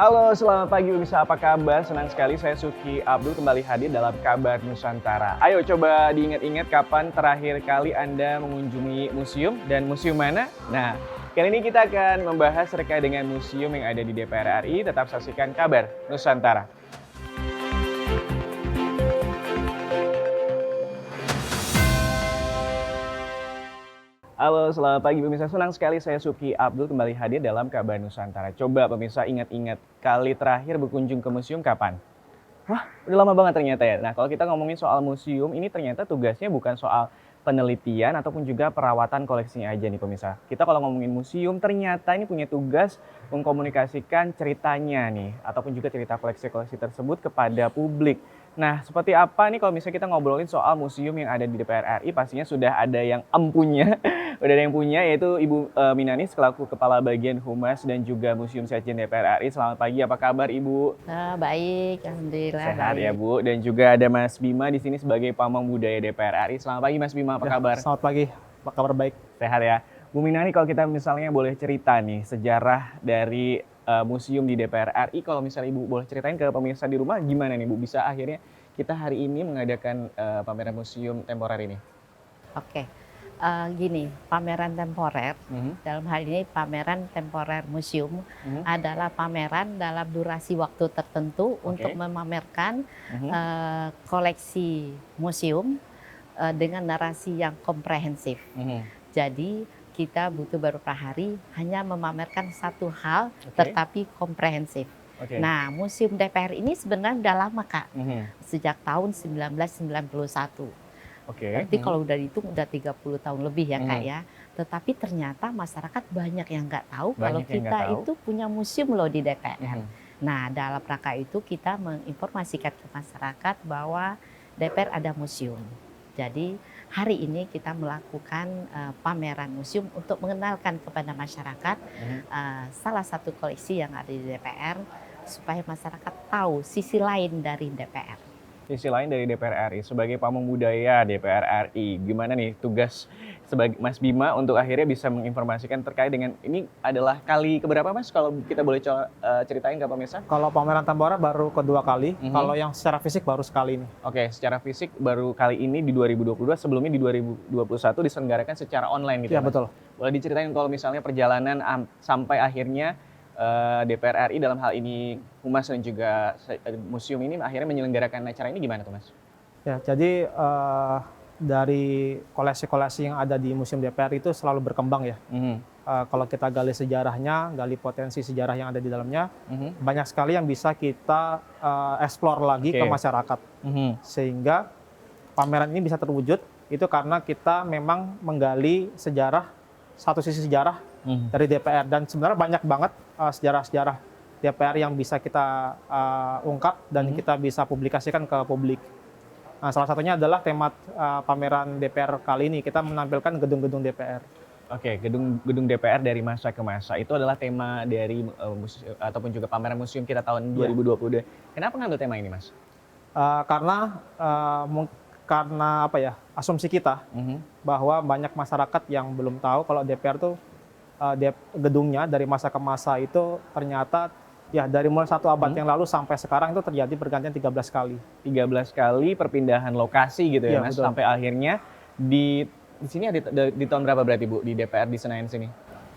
Halo, selamat pagi pemirsa. Apa kabar? Senang sekali saya Suki Abdul kembali hadir dalam Kabar Nusantara. Ayo coba diingat-ingat kapan terakhir kali Anda mengunjungi museum dan museum mana? Nah, kali ini kita akan membahas terkait dengan museum yang ada di DPR RI. Tetap saksikan Kabar Nusantara. Halo, selamat pagi pemirsa. Senang sekali saya Suki Abdul kembali hadir dalam Kabar Nusantara. Coba pemirsa ingat-ingat kali terakhir berkunjung ke museum kapan? Wah, udah lama banget ternyata ya. Nah, kalau kita ngomongin soal museum, ini ternyata tugasnya bukan soal penelitian ataupun juga perawatan koleksinya aja nih pemirsa. Kita kalau ngomongin museum, ternyata ini punya tugas mengkomunikasikan ceritanya nih, ataupun juga cerita koleksi-koleksi tersebut kepada publik. Nah, seperti apa nih kalau misalnya kita ngobrolin soal museum yang ada di DPR RI, pastinya sudah ada yang empunya, udah ada yang punya, yaitu Ibu Minani selaku Kepala Bagian Humas dan juga Museum Sejen DPR RI. Selamat pagi, apa kabar Ibu? Baik, alhamdulillah Sehat ya baik. Bu, dan juga ada Mas Bima di sini sebagai Pamong Budaya DPR RI. Selamat pagi Mas Bima, apa Ya, kabar? selamat pagi. Apa kabar baik? Sehat ya. Bu Minani, kalau kita misalnya boleh cerita nih sejarah dari museum di DPR RI, kalau misalnya Ibu boleh ceritain ke pemirsa di rumah gimana nih Bu bisa akhirnya kita hari ini mengadakan pameran museum temporer ini? Oke, gini, pameran temporer, Mhm, dalam hal ini pameran temporer museum mhm, adalah pameran dalam durasi waktu tertentu untuk oke, memamerkan mhm, koleksi museum dengan narasi yang komprehensif. mhm, Jadi kita butuh beberapa hari hanya memamerkan satu hal oke, tetapi komprehensif. oke, Nah, Museum DPR ini sebenarnya udah lama, Kak. mhm, Sejak tahun 1991. oke, Berarti mhm, kalau udah dihitung udah 30 tahun lebih ya, Kak, mhm. ya. Tetapi ternyata masyarakat banyak yang nggak tahu kalau Banyak yang nggak kita tahu. itu punya museum loh di DPR. Mhm, Nah, dalam rangka itu kita menginformasikan ke masyarakat bahwa DPR ada museum. Jadi hari ini kita melakukan pameran museum untuk mengenalkan kepada masyarakat mhm. salah satu koleksi yang ada di DPR supaya masyarakat tahu sisi lain dari DPR. Sisi lain dari DPR RI, sebagai Pamong Budaya DPR RI, gimana nih tugas sebagai Mas Bima untuk akhirnya bisa menginformasikan terkait dengan ini adalah kali keberapa Mas kalau kita boleh ceritain ke pemirsa? Kalau pameran Tambora baru kedua kali, Mhm. kalau yang secara fisik baru sekali ini. Oke, secara fisik baru kali ini di 2022, sebelumnya di 2021 diselenggarakan secara online gitu Iya ya Mas? betul. Boleh diceritain kalau misalnya perjalanan sampai akhirnya DPR RI dalam hal ini Humas dan juga museum ini akhirnya menyelenggarakan acara ini gimana tuh Mas? Ya, jadi dari koleksi-koleksi yang ada di Museum DPR itu selalu berkembang ya. Mhm, Kalau kita gali sejarahnya, gali potensi sejarah yang ada di dalamnya, mhm, banyak sekali yang bisa kita explore lagi Oke. ke masyarakat. mhm, Sehingga pameran ini bisa terwujud itu karena kita memang menggali sejarah, satu sisi sejarah mhm. dari DPR, dan sebenarnya banyak banget sejarah-sejarah DPR yang bisa kita ungkap dan Mhm. kita bisa publikasikan ke publik. Nah, salah satunya adalah tema pameran DPR kali ini, kita menampilkan gedung-gedung DPR. Oke, gedung DPR dari masa ke masa itu adalah tema dari ataupun juga pameran museum kita tahun Iya. 2022. Kenapa ngambil tema ini, Mas? Karena apa ya, asumsi kita Mhm, bahwa banyak masyarakat yang belum tahu kalau DPR tuh gedungnya dari masa ke masa itu ternyata ya dari mulai satu abad Mhm. yang lalu sampai sekarang itu terjadi pergantian 13 kali. 13 kali perpindahan lokasi gitu ya, Iya Mas, betul. sampai akhirnya di sini di tahun berapa berarti, Bu, di DPR di Senayan sini?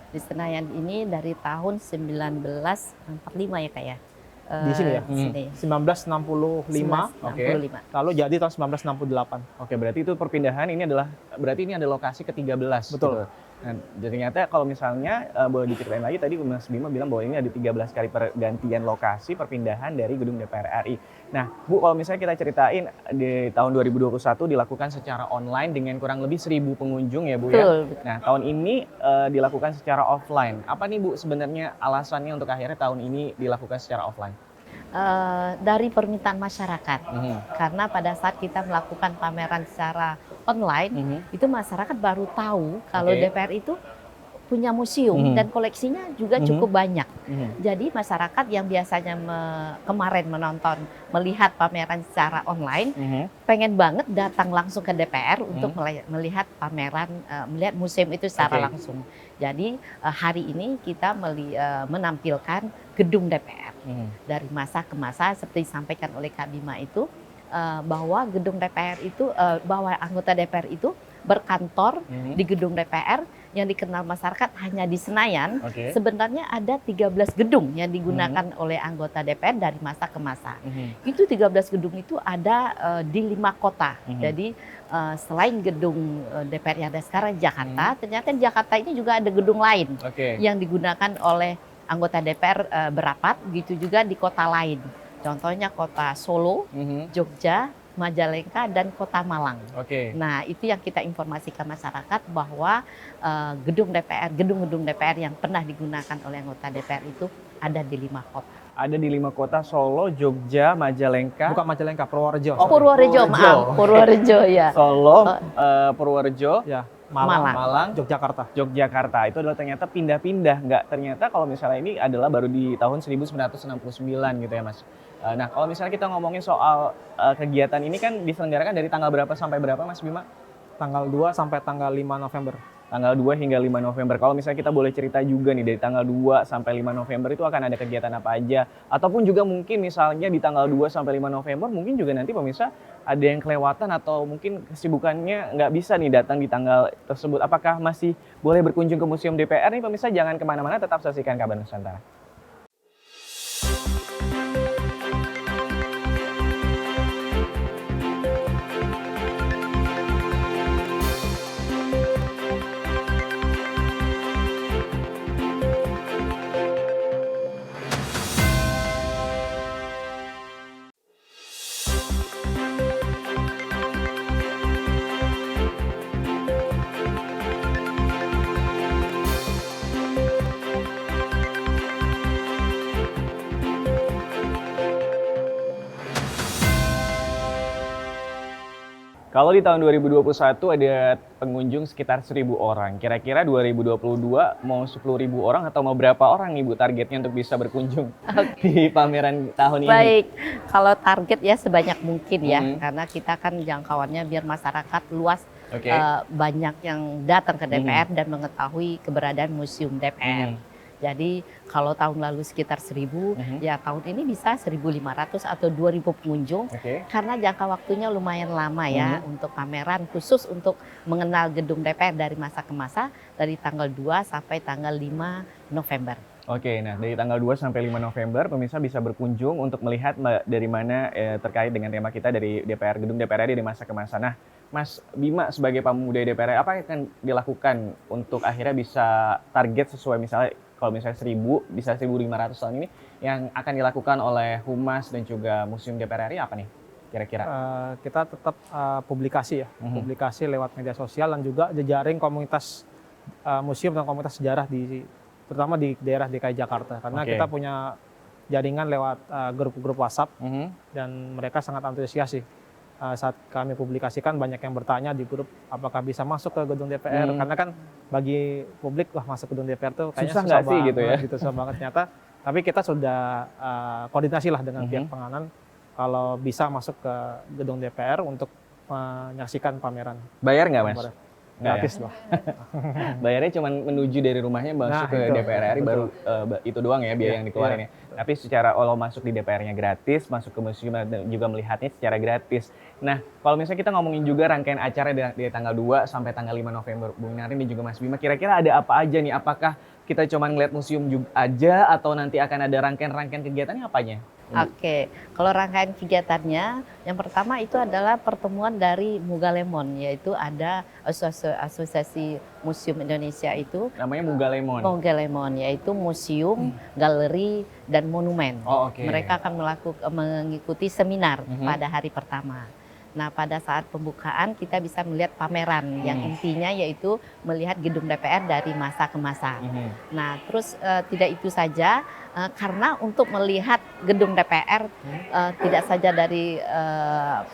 Di Senayan ini dari tahun 1945 ya, Kak, ya. Di sini ya? Di sini. 1965, 1965. lalu jadi tahun 1968. Oke, berarti itu perpindahan ini adalah berarti ini ada lokasi ke-13 Betul. gitu. Nah, ternyata kalau misalnya boleh diceritain lagi tadi Mas Bima bilang bahwa ini ada 13 kali pergantian lokasi perpindahan dari gedung DPR RI. Nah, Bu, kalau misalnya kita ceritain di tahun 2021 dilakukan secara online dengan kurang lebih 1.000 pengunjung ya, Bu ya. Betul. Nah, tahun ini dilakukan secara offline. Apa nih, Bu, sebenarnya alasannya untuk akhirnya tahun ini dilakukan secara offline? Dari permintaan masyarakat. Mhm, Karena pada saat kita melakukan pameran secara online, mhm, itu masyarakat baru tahu kalau Oke. DPR itu punya museum dan koleksinya juga cukup banyak. Jadi masyarakat yang biasanya kemarin melihat pameran secara online, pengen banget datang langsung ke DPR untuk melihat pameran, melihat museum itu secara langsung. Jadi hari ini kita menampilkan gedung DPR dari masa ke masa, seperti disampaikan oleh Kak Bima itu, bahwa gedung DPR itu, bahwa anggota DPR itu berkantor di gedung DPR yang dikenal masyarakat hanya di Senayan. Sebenarnya ada 13 gedung yang digunakan oleh anggota DPR dari masa ke masa. Itu 13 gedung itu ada di 5 kota. Jadi selain gedung DPR yang ada sekarang di Jakarta, ternyata di Jakarta ini juga ada gedung lain yang digunakan oleh anggota DPR berapat, gitu juga di kota lain. Contohnya kota Solo, Jogja, Majalengka, dan Kota Malang. Nah, itu yang kita informasikan masyarakat bahwa gedung-gedung DPR yang pernah digunakan oleh anggota DPR itu ada di 5 kota. Ada di 5 kota, Solo, Jogja, Majalengka. Bukan Majalengka, Purworejo. Oh, Purworejo, maaf. Purworejo, ya. Solo, Purworejo, Ya, Malang. Yogyakarta. Itu adalah ternyata pindah-pindah. Nggak, ternyata kalau misalnya ini adalah baru di tahun 1969 gitu ya Mas. Nah, kalau misalnya kita ngomongin soal kegiatan ini kan diselenggarakan dari tanggal berapa sampai berapa Mas Bima? Tanggal 2 sampai tanggal 5 November. Tanggal 2 hingga 5 November. Kalau misalnya kita boleh cerita juga nih, dari tanggal 2 sampai 5 November itu akan ada kegiatan apa aja? Ataupun juga mungkin misalnya di tanggal 2 sampai 5 November mungkin juga nanti pemirsa ada yang kelewatan atau mungkin kesibukannya nggak bisa nih datang di tanggal tersebut. Apakah masih boleh berkunjung ke Museum DPR nih pemirsa? Jangan kemana-mana, tetap saksikan Kabar Nusantara. Kalau di tahun 2021 ada pengunjung sekitar 1.000 orang. Kira-kira 2022 mau 10.000 orang atau mau berapa orang nih Bu targetnya untuk bisa berkunjung di pameran tahun ini? Baik, kalau target ya sebanyak mungkin ya, karena kita kan jangkauannya biar masyarakat luas, banyak yang datang ke DPR dan mengetahui keberadaan Museum DPR. Jadi kalau tahun lalu sekitar 1.000, ya tahun ini bisa 1.500 atau 2.000 pengunjung. Karena jangka waktunya lumayan lama ya untuk pameran khusus untuk mengenal gedung DPR dari masa ke masa, dari tanggal 2 sampai tanggal 5 November. Oke, nah dari tanggal 2 sampai 5 November pemirsa bisa berkunjung untuk melihat dari mana terkait dengan tema kita dari DPR, gedung DPR RI dari masa ke masa. Nah, Mas Bima sebagai pemuda DPR, apa yang akan dilakukan untuk akhirnya bisa target sesuai misalnya kalau misalnya 1.000 bisa 1.500 tahun ini yang akan dilakukan oleh Humas dan juga Museum DPR RI apa nih kira-kira? Kita tetap publikasi ya, publikasi lewat media sosial dan juga jejaring komunitas museum dan komunitas sejarah terutama di daerah DKI Jakarta karena kita punya jaringan lewat grup-grup WhatsApp dan mereka sangat antusias sih. Saat kami publikasikan banyak yang bertanya di grup apakah bisa masuk ke gedung DPR karena kan bagi publik wah masuk gedung DPR tuh kayaknya susah nggak sih banget, gitu ya, susah banget ternyata. Tapi kita sudah koordinasi lah dengan pihak penganan kalau bisa masuk ke gedung DPR untuk menyaksikan pameran. Bayar nggak Mas? Gratis loh. Bayarnya cuma menuju dari rumahnya masuk ke DPR RI baru itu doang ya biaya yang dikeluarin ya. Tapi secara kalau masuk di DPR-nya gratis, masuk ke museum dan juga melihatnya secara gratis. Nah, kalau misalnya kita ngomongin juga rangkaian acara dari tanggal 2 sampai tanggal 5 November, Bung Narin dan juga Mas Bima, kira-kira ada apa aja nih? Apakah kita cuma ngeliat museum juga aja atau nanti akan ada rangkaian-rangkaian kegiatannya apanya? Oke, kalau rangkaian kegiatannya, yang pertama itu adalah pertemuan dari Mugalemon, yaitu ada Asosiasi Museum Indonesia itu. Namanya Mugalemon? Mugalemon, yaitu museum, galeri, dan monumen. Mereka akan mengikuti seminar pada hari pertama. Nah, pada saat pembukaan kita bisa melihat pameran yang intinya yaitu melihat gedung DPR dari masa ke masa. Nah, terus tidak itu saja, karena untuk melihat gedung DPR tidak saja dari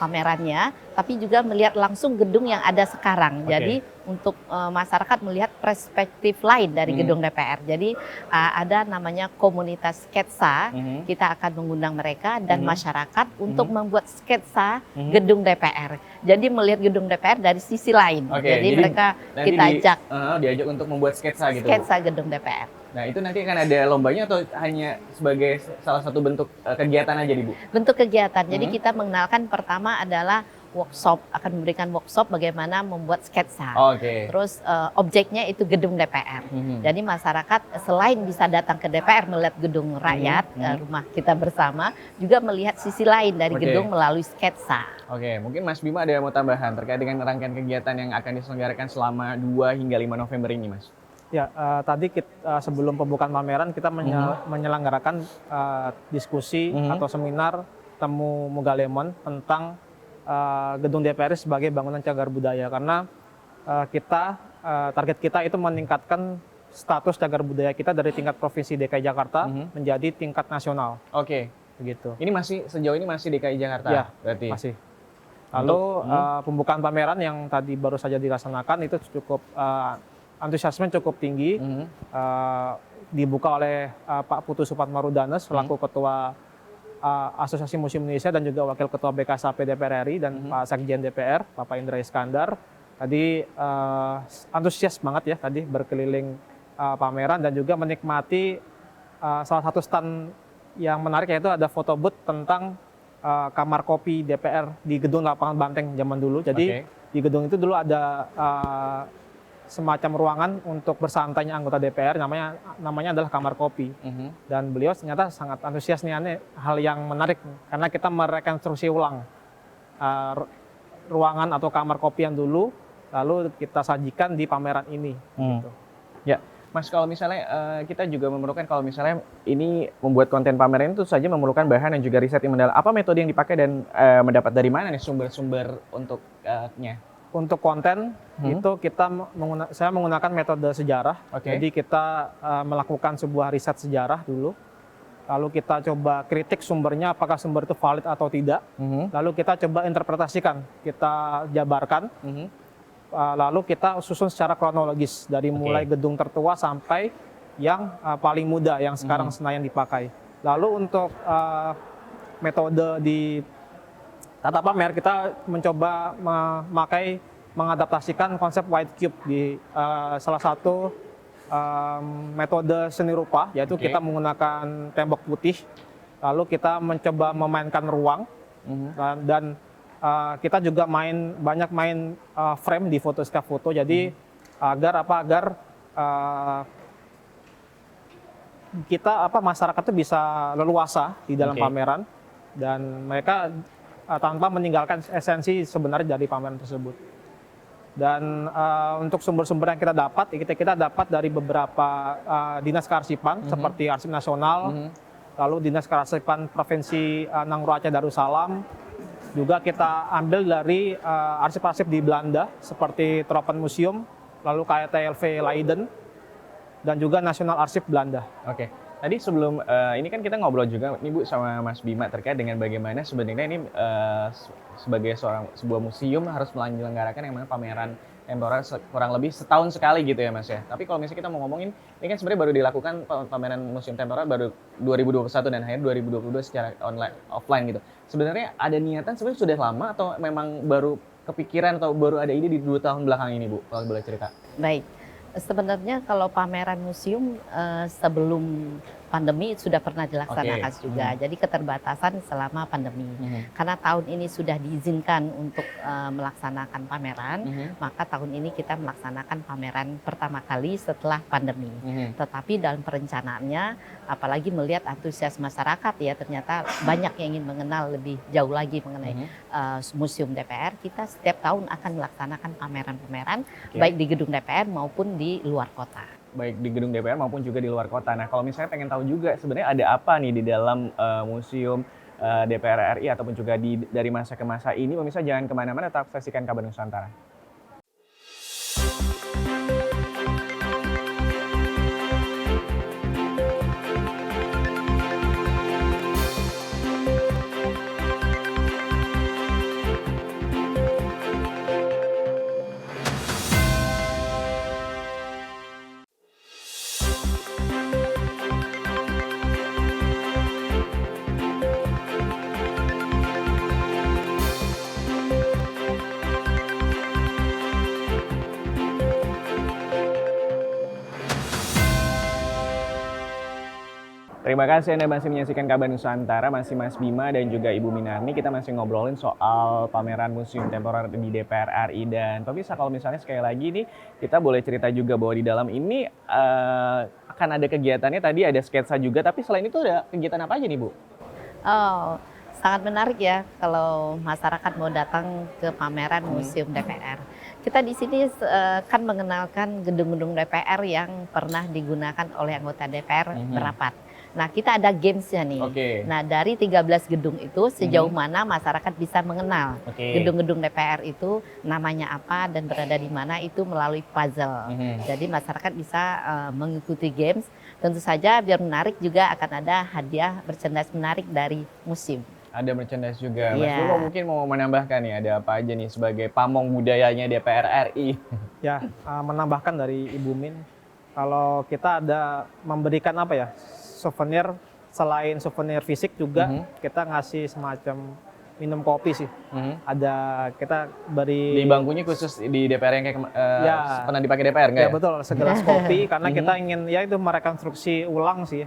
pamerannya, tapi juga melihat langsung gedung yang ada sekarang. Oke. Jadi untuk masyarakat melihat perspektif lain dari gedung DPR. Jadi ada namanya komunitas sketsa. Kita akan mengundang mereka dan masyarakat untuk membuat sketsa gedung DPR. Jadi melihat gedung DPR dari sisi lain. Oke, jadi mereka nanti kita ajak diajak untuk membuat sketsa gitu. sketsa gedung DPR. Nah, itu nanti akan ada lombanya atau hanya sebagai salah satu bentuk kegiatan aja, Bu? Bentuk kegiatan. Jadi kita mengenalkan pertama adalah workshop, akan memberikan workshop bagaimana membuat sketsa. Oke. Terus objeknya itu gedung DPR. Jadi masyarakat selain bisa datang ke DPR melihat gedung rakyat, rumah kita bersama, juga melihat sisi lain dari Oke. gedung melalui sketsa. Oke, mungkin Mas Bima ada yang mau tambahan terkait dengan rangkaian kegiatan yang akan diselenggarakan selama 2 hingga 5 November ini, Mas? Ya, tadi sebelum pembukaan pameran kita menyelenggarakan diskusi atau seminar temu Muga Lemon tentang gedung DPR sebagai bangunan cagar budaya, karena target kita itu meningkatkan status cagar budaya kita dari tingkat provinsi DKI Jakarta menjadi tingkat nasional. Oke, Begitu. ini sejauh ini masih DKI Jakarta, Ya, berarti? Masih. Lalu pembukaan pameran yang tadi baru saja dilaksanakan itu cukup antusiasme cukup tinggi, dibuka oleh Pak Putu Supatmarudana selaku Ketua Asosiasi Museum Indonesia dan juga Wakil Ketua BKSAP DPR RI dan Pak Sekjen DPR, Bapak Indra Iskandar. Tadi antusias banget ya tadi berkeliling pameran dan juga menikmati salah satu stand yang menarik, yaitu ada foto booth tentang kamar kopi DPR di gedung Lapangan Banteng zaman dulu. Jadi di gedung itu dulu ada semacam ruangan untuk bersantainya anggota DPR, namanya adalah kamar kopi. Dan beliau ternyata sangat antusias nih, hal yang menarik karena kita merekonstruksi ulang ruangan atau kamar kopi yang dulu, lalu kita sajikan di pameran ini. Gitu. Ya, Mas, kalau misalnya kita juga memerlukan, kalau misalnya ini membuat konten pameran itu saja memerlukan bahan dan juga riset yang mendalam. Apa metode yang dipakai dan mendapat dari mana nih sumber-sumber untuknya? Untuk konten itu saya menggunakan metode sejarah. Jadi kita melakukan sebuah riset sejarah dulu. Lalu kita coba kritik sumbernya, apakah sumber itu valid atau tidak. Lalu kita coba interpretasikan, kita jabarkan. Lalu kita susun secara kronologis dari mulai gedung tertua sampai yang paling muda yang sekarang Senayan dipakai. Lalu untuk metode di tata pamer, kita mencoba mengadaptasikan konsep white cube di salah satu metode seni rupa, yaitu kita menggunakan tembok putih, lalu kita mencoba memainkan ruang, dan kita juga banyak main frame di Photoshop foto, jadi agar masyarakat itu bisa leluasa di dalam pameran dan mereka tanpa meninggalkan esensi sebenarnya dari pameran tersebut. Dan untuk sumber-sumber yang kita dapat dari beberapa dinas kearsipan seperti Arsip Nasional, lalu Dinas Kearsipan Provinsi Nangro Aceh Darussalam, juga kita ambil dari arsip-arsip di Belanda seperti Tropenmuseum, lalu KTLV Leiden, dan juga National Arsip Belanda. Oke. Tadi sebelum ini kan kita ngobrol juga nih, Bu, sama Mas Bima terkait dengan bagaimana sebenarnya ini sebagai sebuah museum harus menyelenggarakan yang namanya pameran temporer kurang lebih setahun sekali gitu ya, Mas ya. Tapi kalau misalnya kita mau ngomongin, ini kan sebenarnya baru dilakukan pameran museum temporer baru 2021 dan akhirnya 2022 secara offline gitu. Sebenarnya ada niatan sebenarnya sudah lama atau memang baru kepikiran atau baru ada ide di 2 tahun belakang ini, Bu? Kalau boleh cerita. Baik. Sebenarnya kalau pameran museum sebelum pandemi sudah pernah dilaksanakan juga. Jadi keterbatasan selama pandemi. Karena tahun ini sudah diizinkan untuk melaksanakan pameran, maka tahun ini kita melaksanakan pameran pertama kali setelah pandemi. Tetapi dalam perencanaannya, apalagi melihat antusias masyarakat ya, ternyata banyak yang ingin mengenal lebih jauh lagi mengenai Museum DPR, kita setiap tahun akan melaksanakan pameran-pameran baik di gedung DPR maupun di luar kota. Baik di gedung DPR maupun juga di luar kota. Nah, kalau misalnya pengen tahu juga sebenarnya ada apa nih di dalam museum DPR RI ataupun juga dari masa ke masa ini, pemirsa jangan kemana-mana, tetap saksikan Kabar Nusantara. Terima kasih Anda masih menyaksikan Kabar Nusantara, masih Mas Bima dan juga Ibu Minarni. Kita masih ngobrolin soal pameran museum temporer di DPR RI. Dan pemirsa, kalau misalnya sekali lagi nih, kita boleh cerita juga bahwa di dalam ini akan ada kegiatannya, tadi ada sketsa juga, tapi selain itu ada kegiatan apa aja nih Bu? Oh, sangat menarik ya kalau masyarakat mau datang ke pameran Museum DPR. Kita di sini kan mengenalkan gedung-gedung DPR yang pernah digunakan oleh anggota DPR berapat. Nah, kita ada gamesnya nih. Nah, dari 13 gedung itu sejauh mana masyarakat bisa mengenal gedung-gedung DPR itu namanya apa dan berada di mana itu melalui puzzle. Jadi masyarakat bisa mengikuti games. Tentu saja biar menarik juga akan ada hadiah merchandise menarik dari museum. Ada merchandise juga. Mas Bimo mungkin mau menambahkan nih, ada apa aja nih sebagai pamong budayanya DPR RI? Ya, menambahkan dari Ibu Min, kalau kita ada memberikan apa ya, souvenir, selain souvenir fisik juga kita ngasih semacam minum kopi sih. Ada kita beri di bangkunya khusus di DPR yang kayak pernah dipakai DPR nggak ya? Betul, segelas kopi karena kita ingin ya itu merekonstruksi ulang sih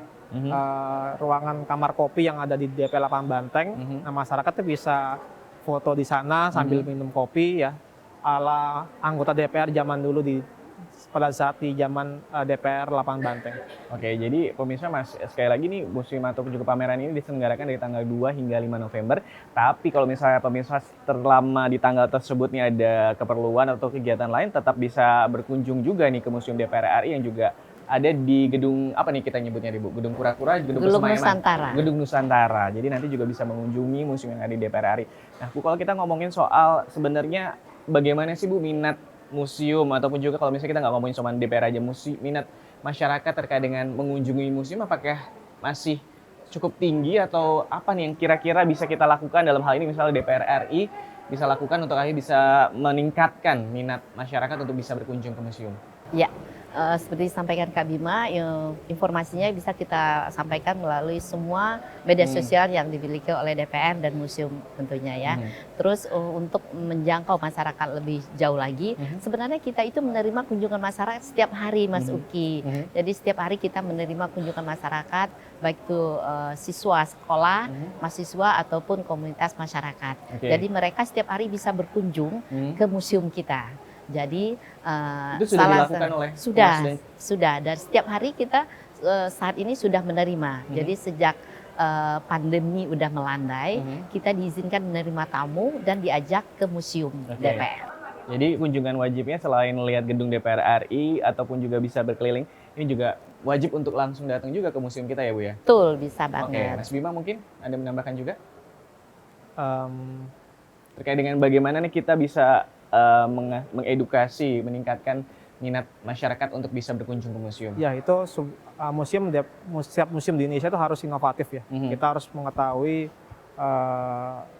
ruangan kamar kopi yang ada di DP Lapangan Banteng. Nah, masyarakat tuh bisa foto di sana sambil minum kopi ya, ala anggota DPR zaman dulu pada saat di zaman DPR Lapangan Banteng. Oke, jadi pemirsa, Mas, sekali lagi nih museum ataupun juga pameran ini diselenggarakan dari tanggal 2 hingga 5 November. Tapi kalau misalnya pemirsa terlama di tanggal tersebut nih ada keperluan atau kegiatan lain, tetap bisa berkunjung juga nih ke Museum DPR RI yang juga ada di gedung apa nih kita nyebutnya nih Bu? Gedung Kura-Kura, Gedung Nusantara. Gedung Nusantara. Jadi nanti juga bisa mengunjungi museum yang ada di DPR RI. Nah, Bu, kalau kita ngomongin soal sebenarnya bagaimana sih Bu minat museum ataupun juga kalau misalnya kita nggak ngomongin cuma DPR aja, minat masyarakat terkait dengan mengunjungi museum apakah masih cukup tinggi atau apa nih yang kira-kira bisa kita lakukan dalam hal ini misalnya DPR RI bisa lakukan untuk akhirnya bisa meningkatkan minat masyarakat untuk bisa berkunjung ke museum? Ya, seperti disampaikan Kak Bima, informasinya bisa kita sampaikan melalui semua media sosial yang dimiliki oleh DPR dan museum tentunya ya. Terus untuk menjangkau masyarakat lebih jauh lagi, sebenarnya kita itu menerima kunjungan masyarakat setiap hari, Mas Uki. Jadi setiap hari kita menerima kunjungan masyarakat, baik itu siswa sekolah, mahasiswa ataupun komunitas masyarakat. Jadi mereka setiap hari bisa berkunjung ke museum kita. Jadi itu sudah dilakukan oleh sudah dan setiap hari kita saat ini sudah menerima. Jadi sejak pandemi udah melandai, kita diizinkan menerima tamu dan diajak ke museum DPR. Jadi kunjungan wajibnya selain lihat gedung DPR RI ataupun juga bisa berkeliling, ini juga wajib untuk langsung datang juga ke museum kita ya Bu ya? Betul, bisa banget. Mas Bima mungkin ada menambahkan juga? Terkait dengan bagaimana nih kita bisa mengedukasi, meningkatkan minat masyarakat untuk bisa berkunjung ke museum. Ya, itu setiap museum di Indonesia itu harus inovatif ya. Kita harus mengetahui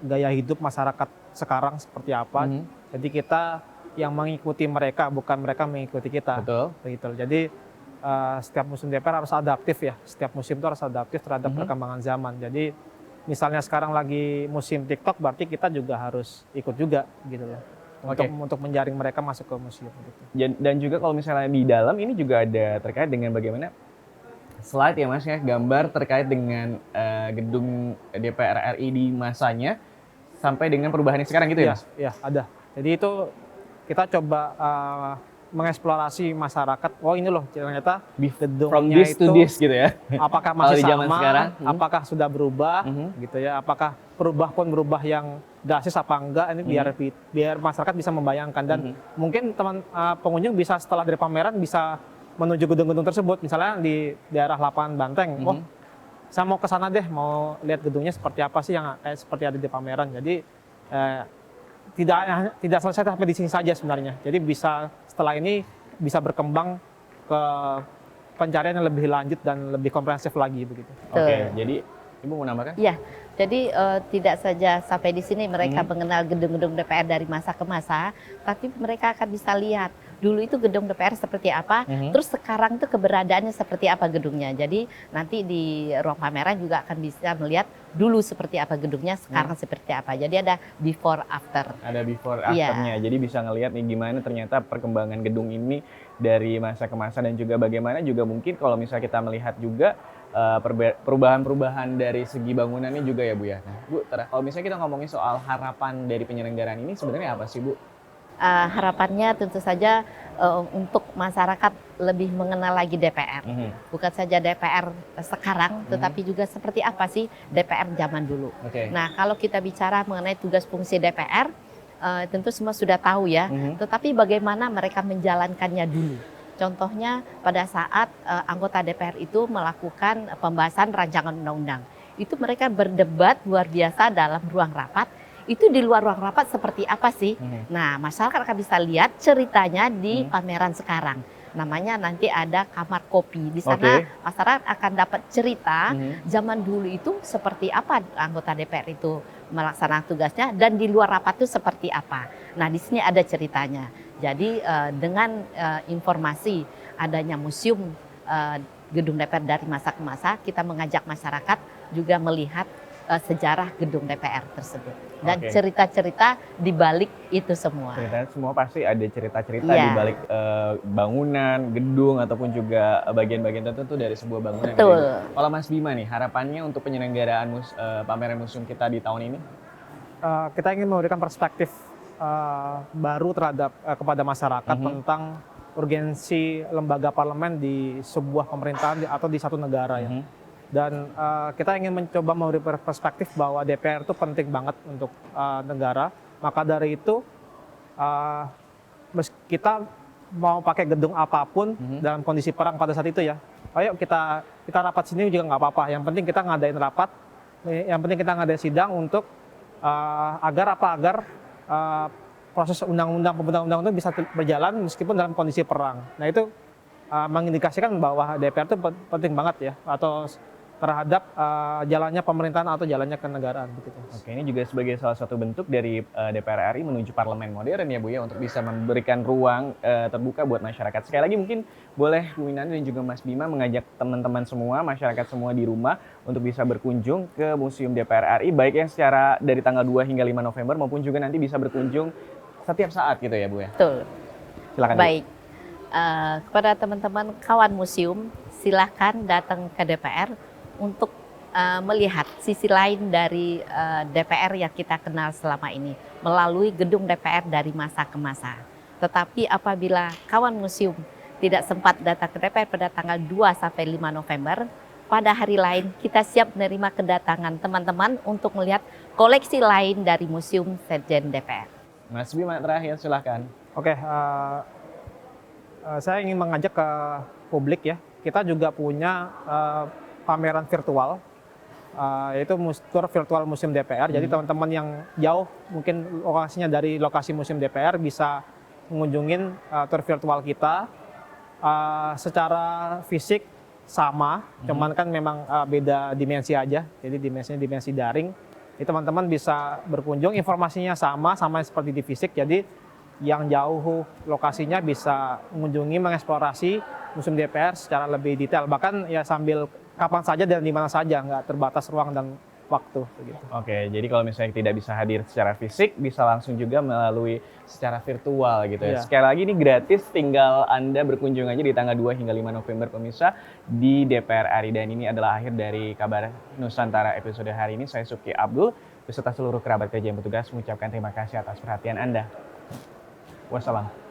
gaya hidup masyarakat sekarang seperti apa. Jadi kita yang mengikuti mereka, bukan mereka mengikuti kita. Betul. Begitu. Jadi setiap museum DPR harus adaptif ya. Setiap museum itu harus adaptif terhadap perkembangan zaman. Jadi misalnya sekarang lagi musim TikTok, berarti kita juga harus ikut juga gitu loh. Untuk menjaring mereka masuk ke museum gitu. Dan juga kalau misalnya di dalam ini juga ada terkait dengan bagaimana slide ya Mas ya, gambar terkait dengan gedung DPR RI di masanya sampai dengan perubahannya sekarang gitu ya Mas? Iya, ada. Jadi itu kita coba mengeksplorasi masyarakat. Oh ini loh ternyata gedungnya from this to this gitu ya. Apakah masih sama? Sekarang? Apakah sudah berubah? Gitu ya. Apakah berubah yang drastis apa enggak? Ini biar masyarakat bisa membayangkan dan mungkin pengunjung bisa setelah dari pameran bisa menuju gedung-gedung tersebut. Misalnya di daerah Lapangan Banteng. Oh, saya mau ke sana deh, mau lihat gedungnya seperti apa sih yang seperti ada di pameran. Jadi tidak selesai sampai di sini saja sebenarnya. Jadi bisa setelah ini bisa berkembang ke pencarian yang lebih lanjut dan lebih komprehensif lagi begitu. Oke, jadi Ibu mau nambahkan? Iya, jadi tidak saja sampai di sini mereka mengenal gedung-gedung DPR dari masa ke masa, tapi mereka akan bisa lihat dulu itu gedung DPR seperti apa, terus sekarang tuh keberadaannya seperti apa gedungnya. Jadi nanti di ruang pameran juga akan bisa melihat dulu seperti apa gedungnya, sekarang seperti apa. Jadi ada before after. Ada before afternya, jadi bisa ngelihat nih gimana ternyata perkembangan gedung ini dari masa ke masa dan juga bagaimana juga mungkin kalau misalnya kita melihat juga perubahan-perubahan dari segi bangunannya juga ya Bu ya. Nah Bu, kalau misalnya kita ngomongin soal harapan dari penyelenggaraan ini sebenarnya apa sih Bu? Harapannya tentu saja untuk masyarakat lebih mengenal lagi DPR. Bukan saja DPR sekarang, tetapi juga seperti apa sih DPR zaman dulu. Nah, kalau kita bicara mengenai tugas fungsi DPR, tentu semua sudah tahu ya, tetapi bagaimana mereka menjalankannya dulu. Contohnya pada saat anggota DPR itu melakukan pembahasan rancangan undang-undang. Itu mereka berdebat luar biasa dalam ruang rapat. Itu di luar ruang rapat seperti apa sih? Nah, masyarakat akan bisa lihat ceritanya di pameran sekarang. Namanya nanti ada kamar kopi. Di sana masyarakat akan dapat cerita zaman dulu itu seperti apa anggota DPR itu melaksanakan tugasnya dan di luar rapat itu seperti apa. Nah, di sini ada ceritanya. Jadi dengan informasi adanya museum gedung DPR dari masa ke masa, kita mengajak masyarakat juga melihat sejarah gedung DPR tersebut dan cerita-cerita di balik itu semua. Ceritanya semua pasti ada cerita-cerita di balik bangunan, gedung ataupun juga bagian-bagian tertentu dari sebuah bangunan. Betul. Kalau Mas Bima nih, harapannya untuk penyelenggaraan pameran museum kita di tahun ini? Kita ingin memberikan perspektif baru terhadap kepada masyarakat tentang urgensi lembaga parlemen di sebuah pemerintahan atau di satu negara ya. Dan kita ingin mencoba memberi perspektif bahwa DPR itu penting banget untuk negara. Maka dari itu kita mau pakai gedung apapun dalam kondisi perang pada saat itu ya. Ayo kita rapat sini juga nggak apa-apa. Yang penting kita ngadain rapat, yang penting kita ngadain sidang untuk agar proses pembentukan undang-undang itu bisa berjalan meskipun dalam kondisi perang. Nah itu mengindikasikan bahwa DPR itu penting banget ya, atau terhadap jalannya pemerintahan atau jalannya kenegaraan begitu. Oke, ini juga sebagai salah satu bentuk dari DPR RI menuju parlemen modern ya Bu ya, untuk bisa memberikan ruang terbuka buat masyarakat. Sekali lagi mungkin boleh Bu Winani dan juga Mas Bima mengajak teman-teman semua, masyarakat semua di rumah untuk bisa berkunjung ke Museum DPR RI, baik yang secara dari tanggal 2 hingga 5 November maupun juga nanti bisa berkunjung setiap saat gitu ya Bu ya. Betul. Silakan. Baik. Kepada teman-teman kawan museum, silakan datang ke DPR untuk melihat sisi lain dari DPR yang kita kenal selama ini melalui gedung DPR dari masa ke masa. Tetapi apabila kawan museum tidak sempat datang ke DPR pada tanggal 2 sampai 5 November, pada hari lain kita siap menerima kedatangan teman-teman untuk melihat koleksi lain dari Museum Sekjen DPR. Mas Bima terakhir silahkan. Oke, saya ingin mengajak ke publik ya. Kita juga punya pameran virtual, yaitu tour virtual Museum DPR. Jadi teman-teman yang jauh mungkin lokasinya dari lokasi Museum DPR bisa mengunjungin tour virtual kita. Secara fisik sama, cuman kan memang beda dimensi aja. Jadi dimensinya dimensi daring. Jadi teman-teman bisa berkunjung, informasinya sama seperti di fisik. Jadi yang jauh lokasinya bisa mengunjungi, mengeksplorasi Museum DPR secara lebih detail. Bahkan ya sambil kapan saja dan di mana saja, nggak terbatas ruang dan waktu. Begitu. Oke, jadi kalau misalnya tidak bisa hadir secara fisik, bisa langsung juga melalui secara virtual gitu ya. Sekali lagi ini gratis, tinggal Anda berkunjung aja di tanggal 2 hingga 5 November pemirsa di DPR RI. Dan ini adalah akhir dari Kabar Nusantara episode hari ini. Saya Suki Abdul, beserta seluruh kerabat kerja yang bertugas mengucapkan terima kasih atas perhatian Anda. Wassalam.